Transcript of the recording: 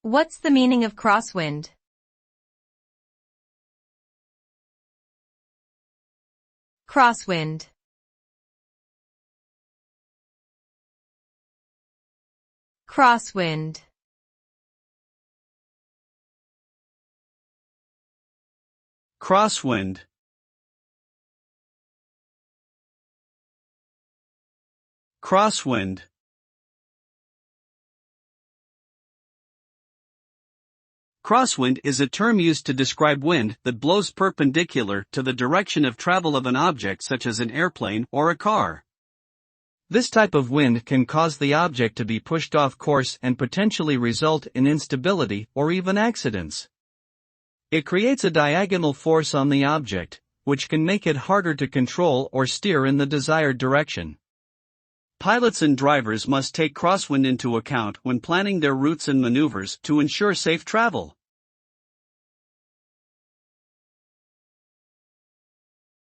What's the meaning of crosswind? Crosswind. Crosswind. Crosswind. Crosswind. Crosswind is a term used to describe wind that blows perpendicular to the direction of travel of an object such as an airplane or a car. This type of wind can cause the object to be pushed off course and potentially result in instability or even accidents. It creates a diagonal force on the object, which can make it harder to control or steer in the desired direction. Pilots and drivers must take crosswind into account when planning their routes and maneuvers to ensure safe travel.